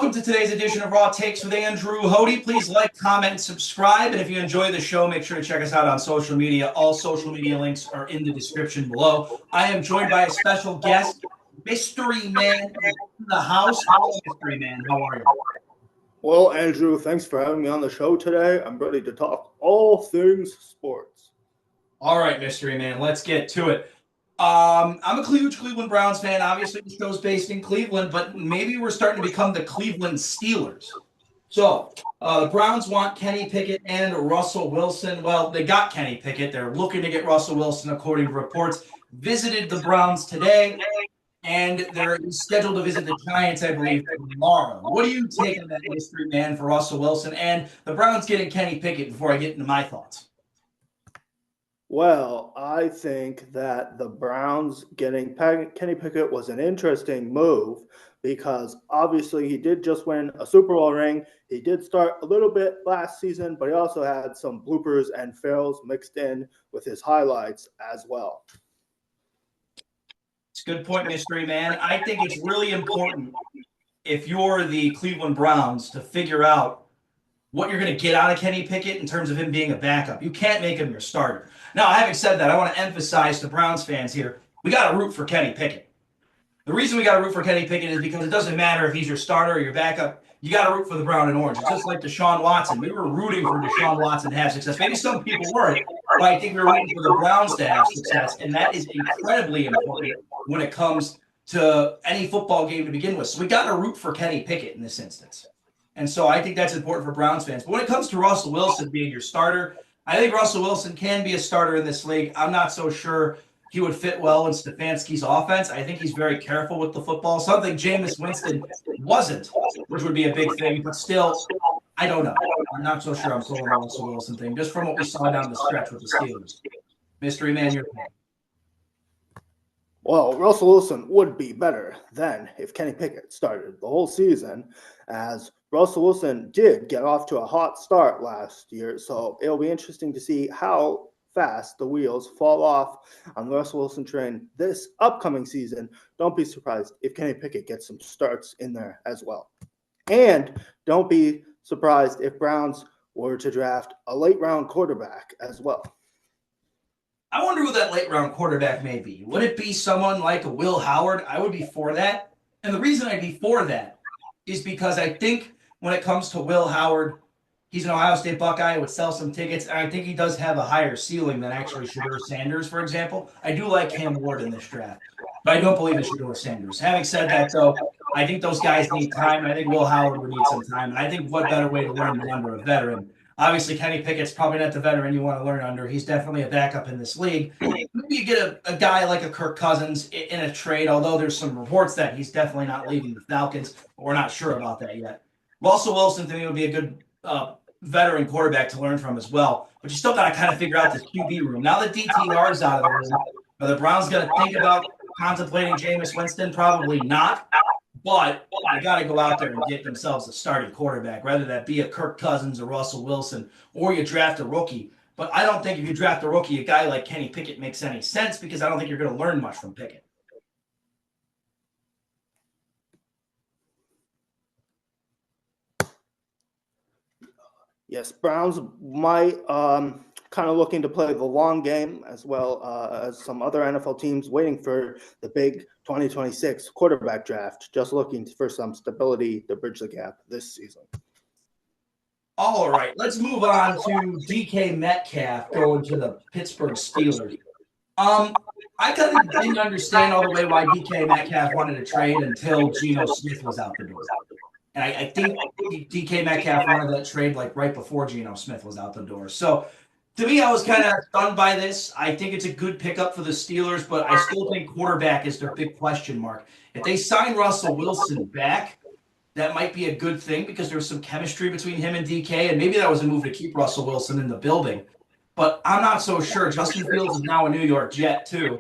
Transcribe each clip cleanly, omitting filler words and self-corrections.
Welcome to today's edition of Raw Takes with Andrew Hoty. Please like, comment, and subscribe. And if you enjoy the show, make sure to check us out on social media. All social media links are in the description below. I am joined by a special guest, Mystery Man in the house. Hello, Mystery Man. How are you? Well, Andrew, thanks for having me on the show today. I'm ready to talk all things sports. All right, Mystery Man, let's get to it. I'm a huge Cleveland Browns fan. Obviously, the show's based in Cleveland, but maybe we're starting to become the Cleveland Steelers. So the Browns want Kenny Pickett and Russell Wilson. Well, they got Kenny Pickett. They're looking to get Russell Wilson, according to reports. Visited the Browns today, and they're scheduled to visit the Giants, I believe, tomorrow. What do you take on that, Mystery Man, for Russell Wilson and the Browns getting Kenny Pickett before I get into my thoughts? Well, I think that the Browns getting Kenny Pickett was an interesting move because obviously he did just win a Super Bowl ring. He did start a little bit last season, but he also had some bloopers and fails mixed in with his highlights as well. It's a good point, Mystery Man. I think it's really important if you're the Cleveland Browns to figure out what you're going to get out of Kenny Pickett in terms of him being a backup. You can't make him your starter. Now, having said that, I want to emphasize to Browns fans here, we got to root for Kenny Pickett. The reason we got to root for Kenny Pickett is because it doesn't matter if he's your starter or your backup. You got to root for the brown and orange. It's just like Deshaun Watson. We were rooting for Deshaun Watson to have success. Maybe some people weren't, but I think we were rooting for the Browns to have success, and that is incredibly important when it comes to any football game to begin with. So we got to root for Kenny Pickett in this instance. And so I think that's important for Browns fans. But when it comes to Russell Wilson being your starter, I think Russell Wilson can be a starter in this league. I'm not so sure he would fit well in Stefanski's offense. I think he's very careful with the football, something Jameis Winston wasn't, which would be a big thing. But still, I don't know. I'm not so sure I'm sold on the Russell Wilson thing, just from what we saw down the stretch with the Steelers. Mystery Man, your opinion. Well, Russell Wilson would be better than if Kenny Pickett started the whole season, as Russell Wilson did get off to a hot start last year. So it'll be interesting to see how fast the wheels fall off on the Russell Wilson train this upcoming season. Don't be surprised if Kenny Pickett gets some starts in there as well. And don't be surprised if Browns were to draft a late round quarterback as well. I wonder who that late round quarterback may be. Would it be someone like a Will Howard? I would be for that. And the reason I'd be for that is because I think when it comes to Will Howard, he's an Ohio State Buckeye, would sell some tickets, and I think he does have a higher ceiling than actually Shedeur Sanders, for example. I do like Cam Ward in this draft, but I don't believe in Shedeur Sanders. Having said that, though, I think those guys need time, and I think Will Howard would need some time. And I think what better way to learn than under a veteran? Obviously, Kenny Pickett's probably not the veteran you want to learn under. He's definitely a backup in this league. Maybe you get a guy like a Kirk Cousins in a trade, although there's some reports that he's definitely not leaving the Falcons, but we're not sure about that yet. Russell Wilson, to me, would be a good veteran quarterback to learn from as well. But you still got to kind of figure out this QB room. Now that DTR is out of the room, are the Browns going to think about contemplating Jameis Winston? Probably not. But they got to go out there and get themselves a starting quarterback, whether that be a Kirk Cousins or Russell Wilson, or you draft a rookie. But I don't think if you draft a rookie, a guy like Kenny Pickett makes any sense because I don't think you're going to learn much from Pickett. Yes, Browns might kind of looking to play the long game as well as some other NFL teams waiting for the big 2026 quarterback draft, just looking for some stability to bridge the gap this season. All right, let's move on to DK Metcalf going to the Pittsburgh Steelers. I kind of didn't understand all the way why DK Metcalf wanted to trade until Geno Smith was out the door. And I think DK Metcalf wanted that trade like right before Geno Smith was out the door. So to me, I was kind of stunned by this. I think it's a good pickup for the Steelers, but I still think quarterback is their big question mark. If they sign Russell Wilson back, that might be a good thing because there's some chemistry between him and DK, and maybe that was a move to keep Russell Wilson in the building. But I'm not so sure. Justin Fields is now a New York Jet, too.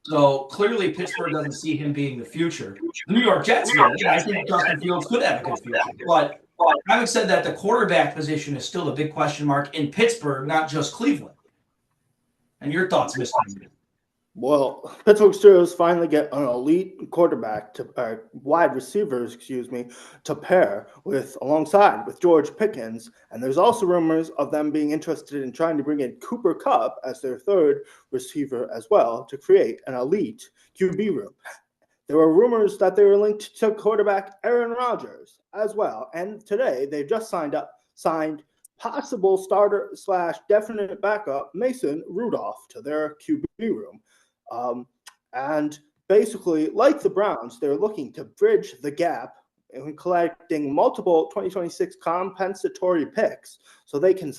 So clearly Pittsburgh doesn't see him being the future. The New York Jets do. I think Justin Fields could have a good future. But having said that, the quarterback position is still a big question mark in Pittsburgh, not just Cleveland. And your thoughts, Mr. Well, Pittsburgh Steelers finally get an elite quarterback wide receivers, to pair with alongside with George Pickens, and there's also rumors of them being interested in trying to bring in Cooper Kupp as their third receiver as well to create an elite QB room. There were rumors that they were linked to quarterback Aaron Rodgers as well, and today they've just signed possible starter slash definite backup Mason Rudolph to their QB room. And basically, like the Browns, they're looking to bridge the gap in collecting multiple 2026 compensatory picks so they can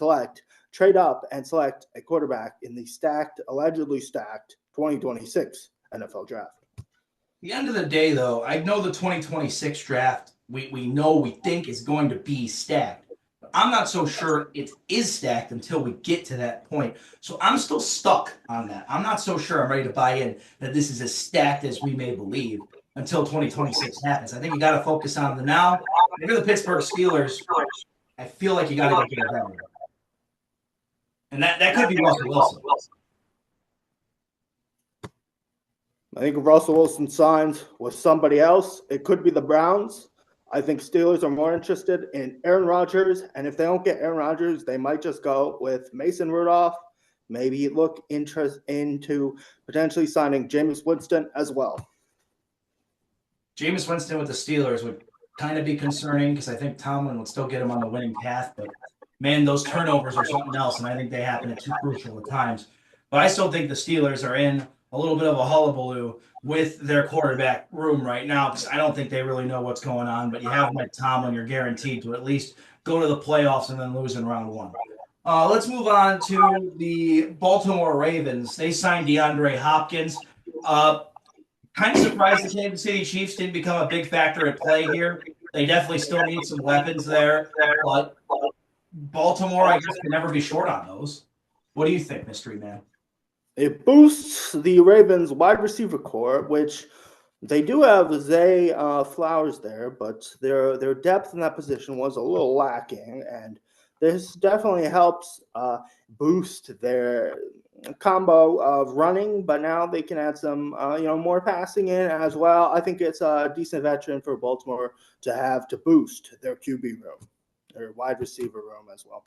trade up and select a quarterback in the allegedly stacked 2026 NFL draft. At the end of the day, though, I know the 2026 draft, we think is going to be stacked. I'm not so sure it is stacked until we get to that point. So I'm still stuck on that. I'm not so sure I'm ready to buy in that this is as stacked as we may believe until 2026 happens. I think you got to focus on the now. If you're the Pittsburgh Steelers, I feel like you got to go get a veteran. And that could be Russell Wilson. I think if Russell Wilson signs with somebody else, it could be the Browns. I think Steelers are more interested in Aaron Rodgers, and if they don't get Aaron Rodgers, they might just go with Mason Rudolph. Maybe look into potentially signing Jameis Winston as well. Jameis Winston with the Steelers would kind of be concerning because I think Tomlin would still get him on the winning path, but man, those turnovers are something else, and I think they happen at too crucial of times. But I still think the Steelers are in a little bit of a hullabaloo with their quarterback room right now because I don't think they really know what's going on. But you have Mike Tomlin, you're guaranteed to at least go to the playoffs and then lose in round one. Let's move on to the Baltimore Ravens. They signed DeAndre Hopkins. Kind of surprised the Kansas City Chiefs didn't become a big factor at play here. They definitely still need some weapons there, but Baltimore, I guess, can never be short on those. What do you think, Mystery Man? It boosts the Ravens' wide receiver core, which they do have Zay Flowers there, but their depth in that position was a little lacking, and this definitely helps boost their combo of running, but now they can add some more passing in as well. I think it's a decent veteran for Baltimore to have to boost their QB room, their wide receiver room as well.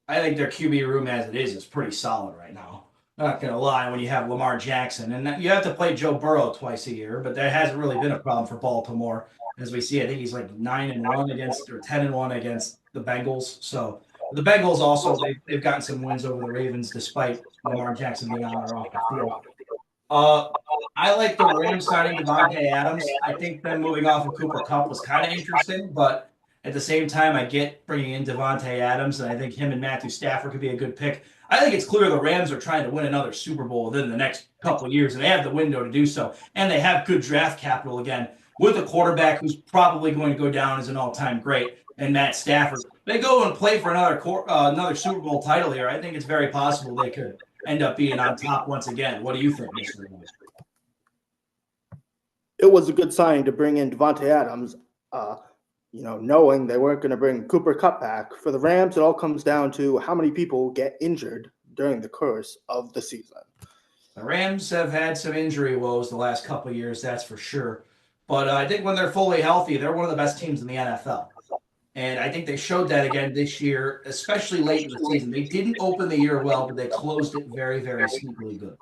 I think their QB room as it is pretty solid right now. Not going to lie, when you have Lamar Jackson, and you have to play Joe Burrow twice a year, but that hasn't really been a problem for Baltimore. As we see, I think he's like 9-1 against or 10-1 against the Bengals. So the Bengals also, they've gotten some wins over the Ravens despite Lamar Jackson being on or off the field. I like the Rams signing Davante Adams. I think them moving off of Cooper Kupp was kind of interesting, but at the same time, I get bringing in Davante Adams, and I think him and Matthew Stafford could be a good pick. I think it's clear the Rams are trying to win another Super Bowl within the next couple of years, and they have the window to do so. And they have good draft capital again with a quarterback who's probably going to go down as an all-time great, and Matt Stafford. They go and play for another Super Bowl title here. I think it's very possible they could end up being on top once again. What do you think, Mr. Williams? It was a good signing to bring in Davante Adams. Knowing they weren't going to bring Cooper Kupp back. For the Rams, it all comes down to how many people get injured during the course of the season. The Rams have had some injury woes the last couple of years, that's for sure. But I think when they're fully healthy, they're one of the best teams in the NFL. And I think they showed that again this year, especially late in the season. They didn't open the year well, but they closed it very, very sneakily good.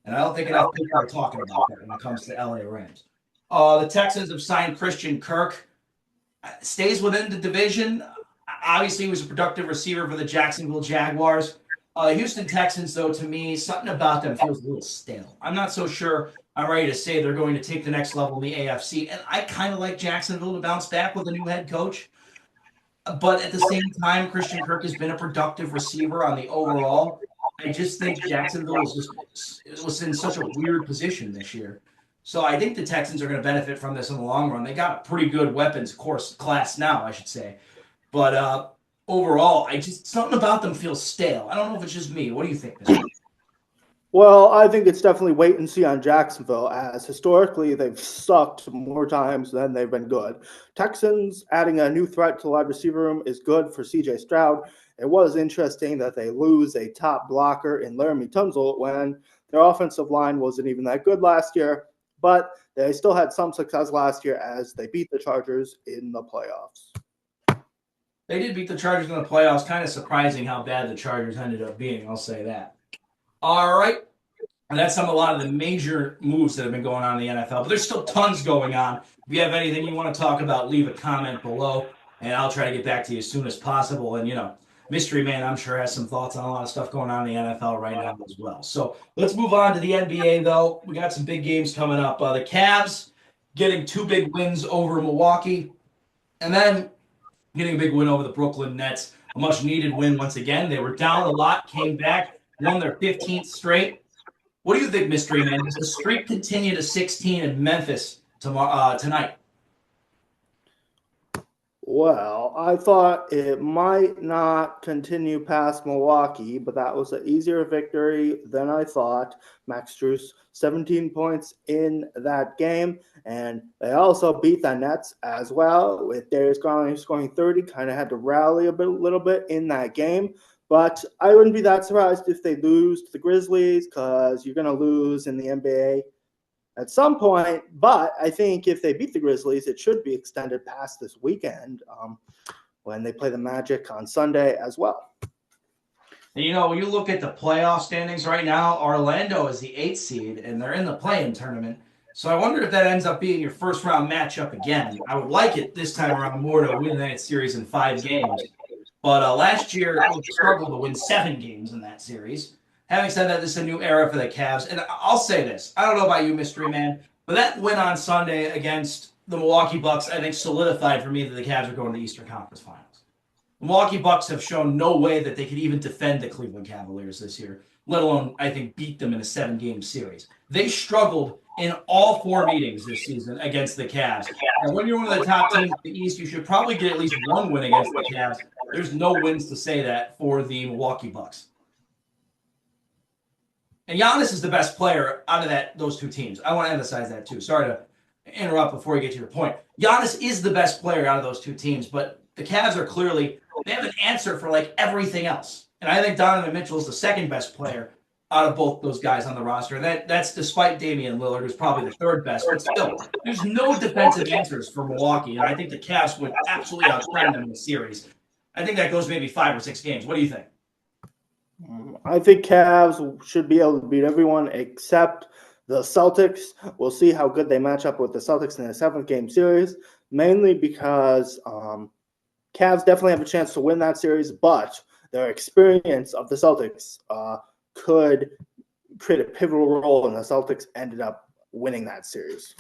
And I don't think enough people are talking about that when it comes to LA Rams. The Texans have signed Christian Kirk. Stays within the division. Obviously, he was a productive receiver for the Jacksonville Jaguars. Houston Texans, though, to me, something about them feels a little stale. I'm not so sure I'm ready to say they're going to take the next level in the AFC. And I kind of like Jacksonville to bounce back with a new head coach. But at the same time, Christian Kirk has been a productive receiver on the overall. I just think Jacksonville was in such a weird position this year. So I think the Texans are going to benefit from this in the long run. They got a pretty good weapons class now, I should say. But overall, something about them feels stale. I don't know if it's just me. What do you think, Mr. Well, I think it's definitely wait and see on Jacksonville, as historically they've sucked more times than they've been good. Texans adding a new threat to the wide receiver room is good for C.J. Stroud. It was interesting that they lose a top blocker in Laramie Tunsil when Their offensive line wasn't even that good last year, but they still had some success last year as they beat the Chargers in the playoffs. They did beat the Chargers in the playoffs. Kind of surprising how bad the Chargers ended up being, I'll say that. All right. And that's a lot of the major moves that have been going on in the NFL. But there's still tons going on. If you have anything you want to talk about, leave a comment below, and I'll try to get back to you as soon as possible. And, Mystery Man, I'm sure, has some thoughts on a lot of stuff going on in the NFL right now as well. So let's move on to the NBA, though. We got some big games coming up. The Cavs getting 2 big wins over Milwaukee, and then getting a big win over the Brooklyn Nets. A much-needed win once again. They were down a lot, came back, won their 15th straight. What do you think, Mystery Man? Does the streak continue to 16 in Memphis tonight? Well, I thought it might not continue past Milwaukee, but that was an easier victory than I thought. Max Strus, 17 points in that game, and they also beat the Nets as well, with Darius Garland scoring 30, kind of had to rally a little bit in that game. But I wouldn't be that surprised if they lose to the Grizzlies, because you're going to lose in the NBA at some point. But I think if they beat the Grizzlies, it should be extended past this weekend when they play the Magic on Sunday as well. And when you look at the playoff standings right now, Orlando is the 8th seed, and they're in the play-in tournament. So I wonder if that ends up being your first-round matchup again. I would like it this time around more to win that series in 5 games. But last year, they struggled to win 7 games in that series. Having said that, this is a new era for the Cavs. And I'll say this. I don't know about you, Mystery Man, but that win on Sunday against the Milwaukee Bucks, I think, solidified for me that the Cavs are going to the Eastern Conference Finals. The Milwaukee Bucks have shown no way that they could even defend the Cleveland Cavaliers this year, let alone, I think, beat them in a 7-game series. They struggled in all 4 meetings this season against the Cavs. And when you're one of the top teams in the East, you should probably get at least 1 win against the Cavs. There's no wins to say that for the Milwaukee Bucks. And Giannis is the best player out of those 2 teams. I want to emphasize that too. Sorry to interrupt before you get to your point. Giannis is the best player out of those 2 teams, but the Cavs are clearly, they have an answer for everything else. And I think Donovan Mitchell is the 2nd best player out of both those guys on the roster. And that's despite Damian Lillard, who's probably the 3rd best. But still, there's no defensive answers for Milwaukee. And I think the Cavs would absolutely outshine them in the series. I think that goes maybe 5 or 6 games. What do you think? I think Cavs should be able to beat everyone except the Celtics. We'll see how good they match up with the Celtics in the 7th-game series, mainly because Cavs definitely have a chance to win that series, but their experience of the Celtics could create a pivotal role, and the Celtics ended up winning that series.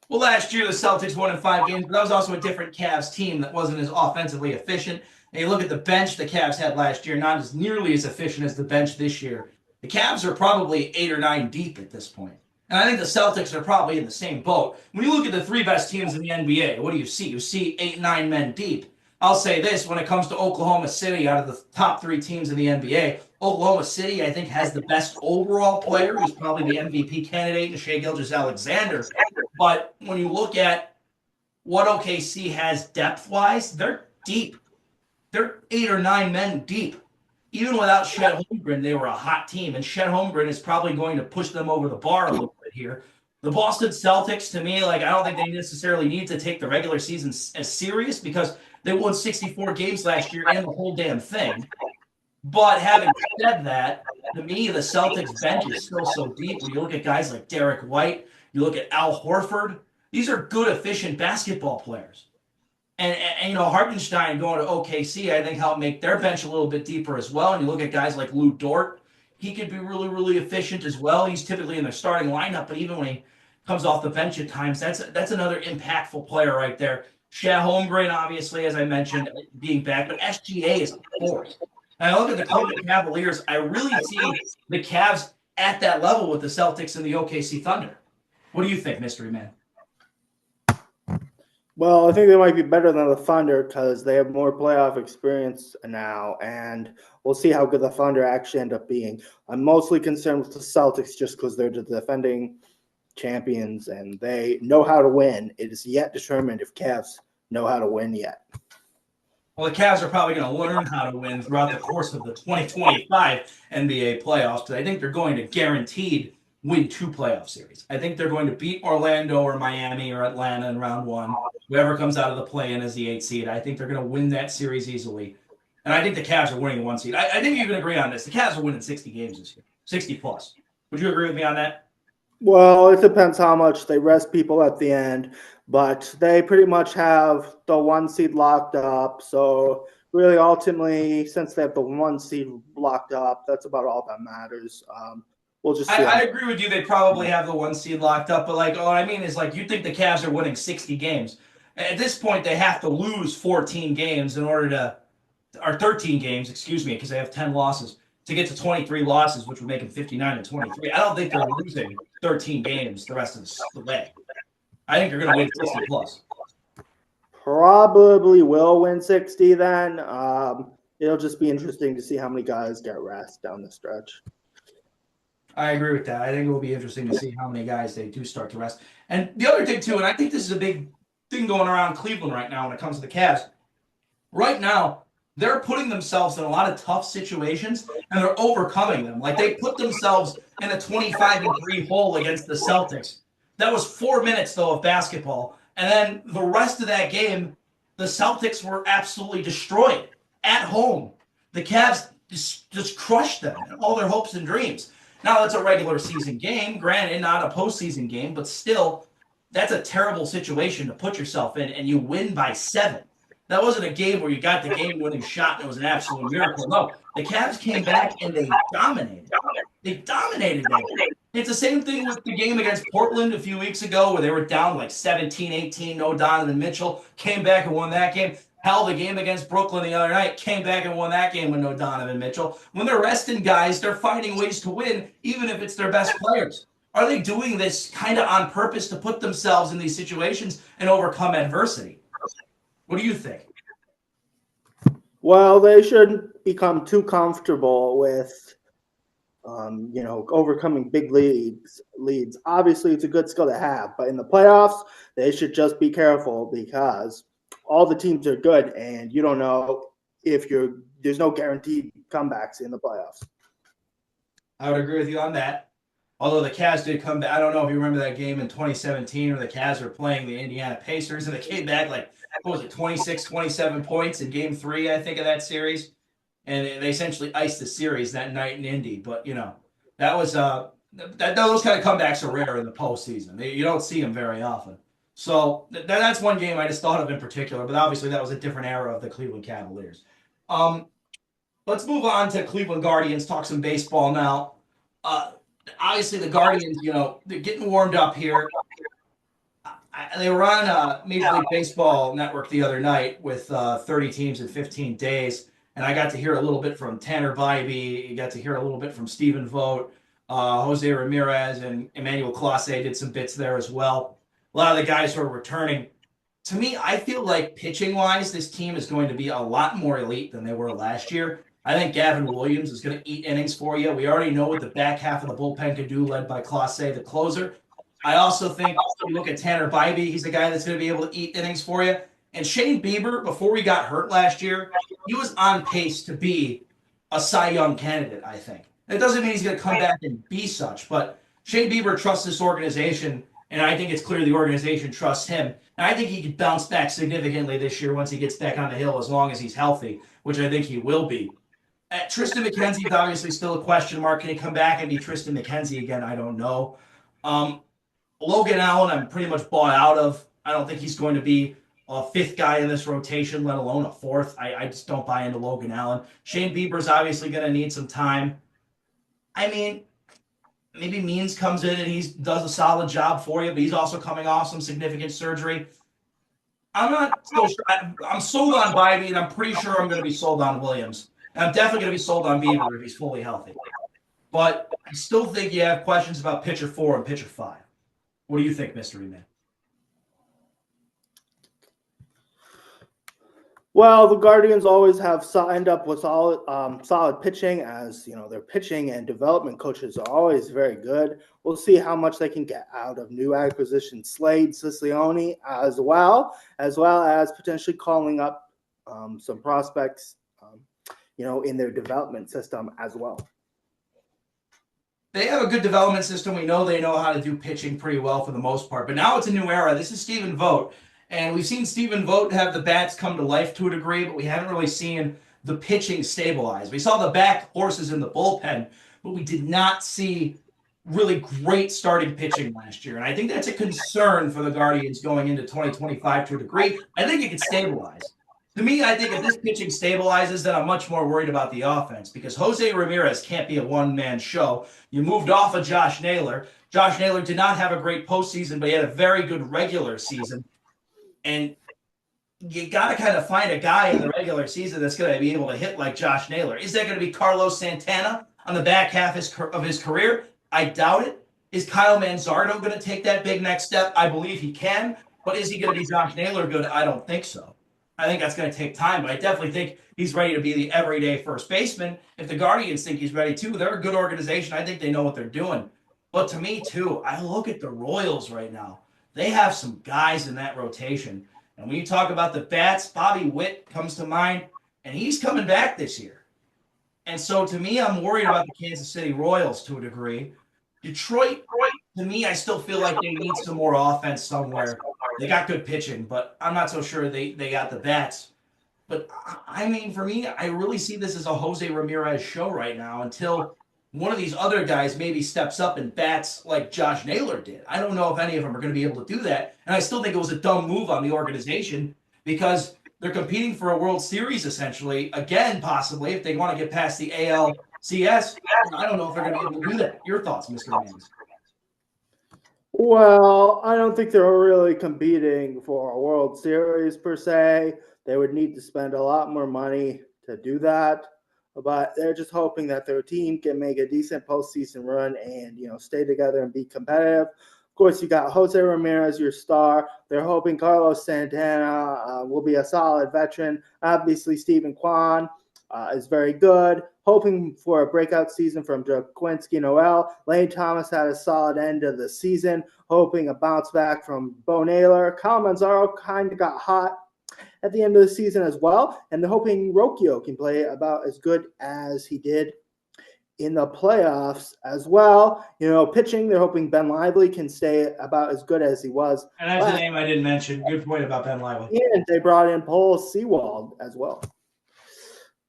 Well, last year the Celtics won in 5 games, but that was also a different Cavs team that wasn't as offensively efficient. And you look at the bench the Cavs had last year, not as nearly as efficient as the bench this year. The Cavs are probably 8 or 9 deep at this point. And I think the Celtics are probably in the same boat. When you look at the 3 best teams in the NBA, what do you see? You see 8, 9 men deep. I'll say this, when it comes to Oklahoma City, out of the top 3 teams in the NBA, Oklahoma City, I think, has the best overall player, who's probably the MVP candidate, in Shai Gilgeous-Alexander. But when you look at what OKC has depth-wise, they're deep. They're 8 or 9 men deep. Even without Chet Holmgren, they were a hot team, and Chet Holmgren is probably going to push them over the bar a little bit here. The Boston Celtics, to me, I don't think they necessarily need to take the regular season as serious because they won 64 games last year and the whole damn thing. But having said that, to me, the Celtics bench is still so deep. When you look at guys like Derek White, you look at Al Horford, these are good, efficient basketball players. And Hartenstein going to OKC, I think, helped make their bench a little bit deeper as well. And you look at guys like Lou Dort, he could be really, really efficient as well. He's typically in the starting lineup, but even when he comes off the bench at times, that's another impactful player right there. Chet Holmgren, obviously, as I mentioned, being back, but SGA is a force. And I look at the Cleveland Cavaliers, I really see the Cavs at that level with the Celtics and the OKC Thunder. What do you think, Mystery Man? Well, I think they might be better than the Thunder because they have more playoff experience now, and we'll see how good the Thunder actually end up being. I'm mostly concerned with the Celtics just because they're the defending champions and they know how to win. It is yet determined if Cavs know how to win yet. Well, the Cavs are probably going to learn how to win throughout the course of the 2025 NBA playoffs because I think they're going to guaranteed win 2 playoff series. I think they're going to beat Orlando or Miami or Atlanta in round one. Whoever comes out of the play-in as the 8 seed, I think they're going to win that series easily. And I think the Cavs are winning the 1 seed. I think you can agree on this. The Cavs are winning 60 games this year, 60 plus. Would you agree with me on that? Well, it depends how much they rest people at the end, but they pretty much have the 1 seed locked up. So really, ultimately, since they have the 1 seed locked up, that's about all that matters. We'll just see. I agree with you. They probably have the 1 seed locked up, but like, what I mean is, like, you think the Cavs are winning 60 games. At this point, they have to lose 14 games in order to, or 13 games, excuse me, because they have 10 losses to get to 23 losses, which would make them 59 and 23. I don't think they're losing 13 games the rest of the way. I think they're going to win 60 plus. Probably will win 60 then. It'll just be interesting to see how many guys get rest down the stretch. I agree with that. I think it will be interesting to see how many guys they do start to rest. And the other thing, too, and I think this is a big thing going around Cleveland right now when it comes to the Cavs. Right now, they're putting themselves in a lot of tough situations and they're overcoming them. Like they put themselves in a 25-3 hole against the Celtics. That was 4 minutes, though, of basketball. And then the rest of that game, the Celtics were absolutely destroyed at home. The Cavs just crushed them and all their hopes and dreams. Now, that's a regular season game, granted, not a postseason game, but still, that's a terrible situation to put yourself in, and you win by 7. That wasn't a game where you got the game-winning shot and it was an absolute miracle. No, the Cavs came back and they dominated. They dominated that game. It's the same thing with the game against Portland a few weeks ago where they were down like 17-18, no Donovan Mitchell, came back and won that game. Hell, the game against Brooklyn the other night, came back and won that game with no Donovan Mitchell. When they're resting guys, they're finding ways to win, even if it's their best players. Are they doing this kind of on purpose to put themselves in these situations and overcome adversity? What do you think? Well, they shouldn't become too comfortable with, overcoming big leads. Obviously, it's a good skill to have, but in the playoffs, they should just be careful because all the teams are good, and you don't know if there's no guaranteed comebacks in the playoffs. I would agree with you on that. Although the Cavs did come back. I don't know if you remember that game in 2017 where the Cavs were playing the Indiana Pacers and they came back like, what was it, 26, 27 points in game 3, I think, of that series. And they essentially iced the series that night in Indy. But, that was those kind of comebacks are rare in the postseason. You don't see them very often. So that's one game I just thought of in particular. But obviously that was a different era of the Cleveland Cavaliers. Let's move on to Cleveland Guardians, talk some baseball now. Obviously, the Guardians, they're getting warmed up here. They were on Major League Baseball Network the other night with 30 teams in 15 days, and I got to hear a little bit from Tanner Bybee. You got to hear a little bit from Stephen Vogt. Jose Ramirez and Emmanuel Clase did some bits there as well. A lot of the guys who are returning. To me, I feel like pitching-wise, this team is going to be a lot more elite than they were last year. I think Gavin Williams is going to eat innings for you. We already know what the back half of the bullpen could do, led by Clase, the closer. I also think you look at Tanner Bybee, he's a guy that's going to be able to eat innings for you. And Shane Bieber, before he got hurt last year, he was on pace to be a Cy Young candidate, I think. It doesn't mean he's going to come back and be such, but Shane Bieber trusts this organization, and I think it's clear the organization trusts him. And I think he could bounce back significantly this year once he gets back on the hill as long as he's healthy, which I think he will be. Tristan McKenzie is obviously still a question mark. Can he come back and be Tristan McKenzie again? I don't know. Logan Allen, I'm pretty much bought out of. I don't think he's going to be a 5th guy in this rotation, let alone a 4th. I just don't buy into Logan Allen. Shane Bieber's obviously going to need some time. I mean, maybe Means comes in and he does a solid job for you, but he's also coming off some significant surgery. I'm not so sure. I'm sold on Bybee, and I'm pretty sure I'm going to be sold on Williams. And I'm definitely going to be sold on Bieber if he's fully healthy. But I still think you have questions about pitcher 4 and pitcher 5. What do you think, Mystery Man? Well, the Guardians always end up with solid pitching, as their pitching and development coaches are always very good. We'll see how much they can get out of new acquisition Slade Sicilione, as well as potentially calling up some prospects, in their development system as well. They have a good development system. We know they know how to do pitching pretty well for the most part. But now it's a new era. This is Stephen Vogt. And we've seen Stephen Vogt have the bats come to life to a degree, but we haven't really seen the pitching stabilize. We saw the back horses in the bullpen, but we did not see really great starting pitching last year. And I think that's a concern for the Guardians going into 2025 to a degree. I think it could stabilize. To me, I think if this pitching stabilizes, then I'm much more worried about the offense because Jose Ramirez can't be a one-man show. You moved off of Josh Naylor. Josh Naylor did not have a great postseason, but he had a very good regular season. And you got to kind of find a guy in the regular season that's going to be able to hit like Josh Naylor. Is that going to be Carlos Santana on the back half of his career? I doubt it. Is Kyle Manzardo going to take that big next step? I believe he can. But is he going to be Josh Naylor good? I don't think so. I think that's going to take time, but I definitely think he's ready to be the everyday first baseman. If the Guardians think he's ready too, they're a good organization. I think they know what they're doing. But to me too, I look at the Royals right now. They have some guys in that rotation. And when you talk about the bats, Bobby Witt comes to mind, and he's coming back this year. And so to me, I'm worried about the Kansas City Royals to a degree. Detroit, to me, I still feel like they need some more offense somewhere. They got good pitching, but I'm not so sure they got the bats. But, I mean, for me, I really see this as a Jose Ramirez show right now until one of these other guys maybe steps up and bats like Josh Naylor did. I don't know if any of them are going to be able to do that. And I still think it was a dumb move on the organization because they're competing for a World Series, essentially, again, possibly, if they want to get past the ALCS. I don't know if they're going to be able to do that. Your thoughts, Mr. Mans? Well, I don't think they're really competing for a World Series per se. They would need to spend a lot more money to do that. But they're just hoping that their team can make a decent postseason run and, stay together and be competitive. Of course, you got Jose Ramirez, your star. They're hoping Carlos Santana will be a solid veteran. Obviously, Stephen Kwan is very good. Hoping for a breakout season from Joaquinski Noel. Lane Thomas had a solid end of the season. Hoping a bounce back from Bo Naylor. Kyle Manzardo kind of got hot at the end of the season as well. And they're hoping Rocchio can play about as good as he did in the playoffs as well. Pitching, they're hoping Ben Lively can stay about as good as he was. And that's a name I didn't mention. Good point about Ben Lively. And they brought in Paul Sewald as well.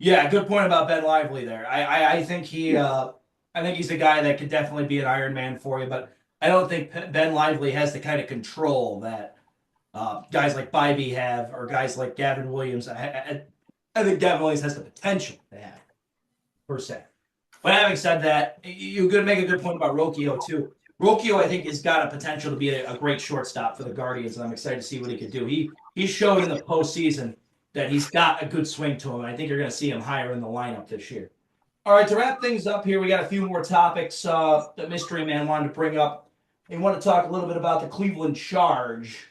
Yeah, good point about Ben Lively there. I think he's a guy that could definitely be an Iron Man for you, but I don't think Ben Lively has the kind of control that guys like Bybee have or guys like Gavin Williams. I think Gavin Williams has the potential to have, per se. But having said that, you could make a good point about Rocchio too. Rocchio, I think, has got a potential to be a great shortstop for the Guardians, and I'm excited to see what he could do. He showed in the postseason that he's got a good swing to him, and I think you're going to see him higher in the lineup this year. All right, to wrap things up here, we got a few more topics that Mystery Man wanted to bring up. We want to talk a little bit about the Cleveland Charge.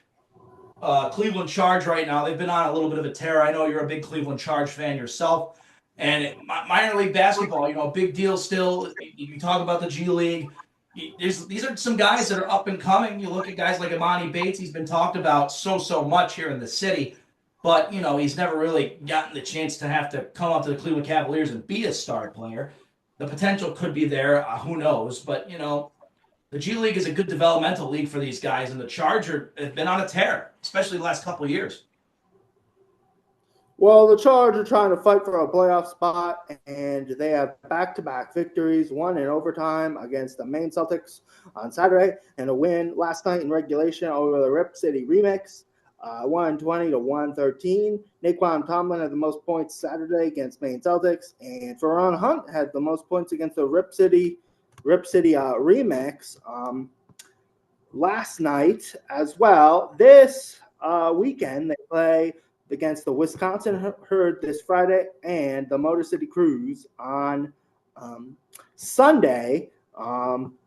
Cleveland Charge right now, they've been on a little bit of a tear. I know you're a big Cleveland Charge fan yourself. And minor league basketball, a big deal still. You talk about the G League. These are some guys that are up and coming. You look at guys like Imani Bates. He's been talked about so much here in the city. But, he's never really gotten the chance to have to come up to the Cleveland Cavaliers and be a star player. The potential could be there. Who knows? But, the G League is a good developmental league for these guys, and the Charge have been on a tear, especially the last couple of years. Well, the Charge are trying to fight for a playoff spot, and they have back-to-back victories, one in overtime against the Maine Celtics on Saturday, and a win last night in regulation over the Rip City Remix. 120 to 113. Naquan Tomlin had the most points Saturday against Maine Celtics, and Ferran Hunt had the most points against the Rip City Remix last night as well. This weekend they play against the Wisconsin Herd this Friday and the Motor City Cruise on Sunday.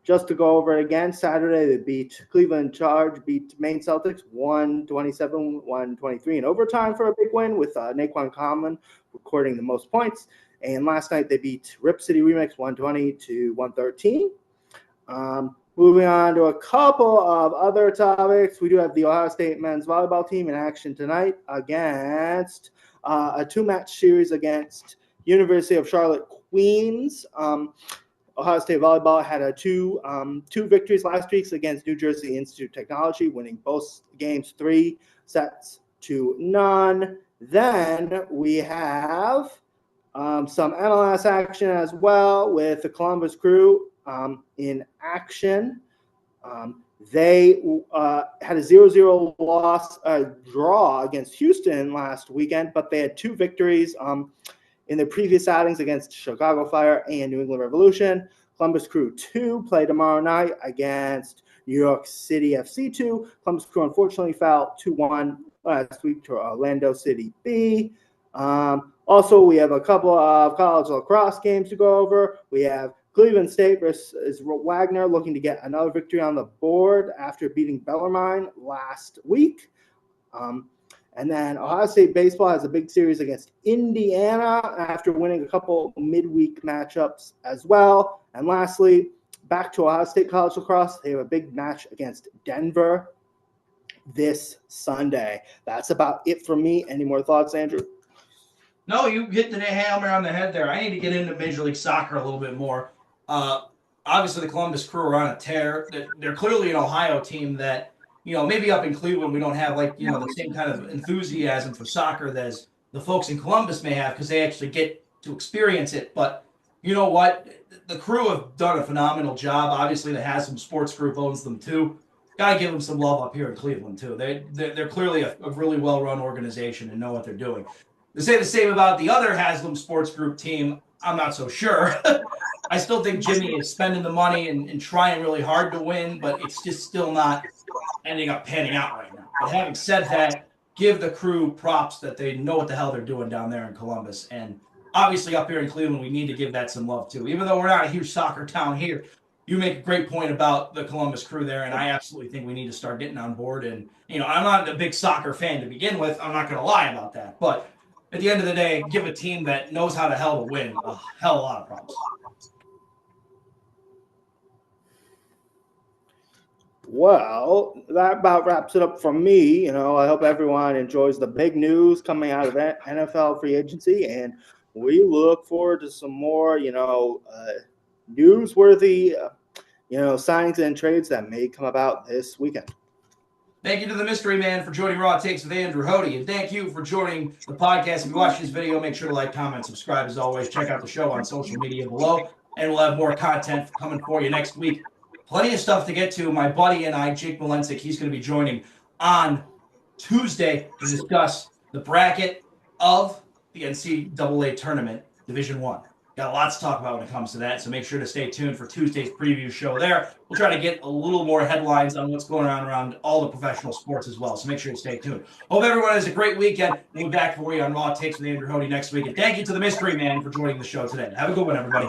Just to go over it again, Saturday they beat Cleveland Charge, beat Maine Celtics 127-123 in overtime for a big win with Naquan Tomlin recording the most points. And last night they beat Rip City Remix 120 to 113. Moving on to a couple of other topics, we do have the Ohio State men's volleyball team in action tonight against a 2-match series against University of Charlotte Queens. Ohio State volleyball had two victories last week against New Jersey Institute of Technology, winning both games 3-0. Then we have some MLS action as well with the Columbus Crew in action. They had a 0-0 loss, draw against Houston last weekend, but they had 2 victories in their previous outings against Chicago Fire and New England Revolution. Columbus Crew 2 play tomorrow night against New York City FC 2. Columbus Crew unfortunately fell 2-1 last week to Orlando City B. Also, we have a couple of college lacrosse games to go over. We have Cleveland State versus Wagner looking to get another victory on the board after beating Bellarmine last week. And then Ohio State baseball has a big series against Indiana after winning a couple midweek matchups as well. And lastly, back to Ohio State college lacrosse. They have a big match against Denver this Sunday. That's about it for me. Any more thoughts, Andrew? No, you hit the hammer on the head there. I need to get into Major League Soccer a little bit more. Obviously, the Columbus Crew are on a tear. They're clearly an Ohio team that, maybe up in Cleveland we don't have the same kind of enthusiasm for soccer that as the folks in Columbus may have because they actually get to experience it. But you know what? The Crew have done a phenomenal job. Obviously, the Haslam Sports Group owns them too. Got to give them some love up here in Cleveland too. They're clearly a really well-run organization and know what they're doing. To say the same about the other Haslam Sports Group team, I'm not so sure. I still think Jimmy is spending the money and trying really hard to win, but it's just still not ending up panning out right now. But having said that, give the Crew props that they know what the hell they're doing down there in Columbus. And obviously up here in Cleveland, we need to give that some love too. Even though we're not a huge soccer town here, you make a great point about the Columbus Crew there, and I absolutely think we need to start getting on board. And, I'm not a big soccer fan to begin with. I'm not going to lie about that. But at the end of the day, give a team that knows how the hell to win a hell of a lot of problems. Well, that about wraps it up for me. I hope everyone enjoys the big news coming out of NFL free agency, and we look forward to some more, newsworthy, signings and trades that may come about this weekend. Thank you to the Mystery Man for joining Raw Takes with Andrew Hoty, and thank you for joining the podcast. If you watch this video, make sure to like, comment, subscribe. As always, check out the show on social media below, and we'll have more content coming for you next week. Plenty of stuff to get to. My buddy and I, Jake Malensic, he's going to be joining on Tuesday to discuss the bracket of the NCAA tournament, Division I. Got a lot to talk about when it comes to that, so make sure to stay tuned for Tuesday's preview show there. We'll try to get a little more headlines on what's going on around all the professional sports as well, so make sure to stay tuned. Hope everyone has a great weekend. We'll be back for you on Raw Takes with Andrew Hoty next week. And thank you to the Mystery Man for joining the show today. Have a good one, everybody.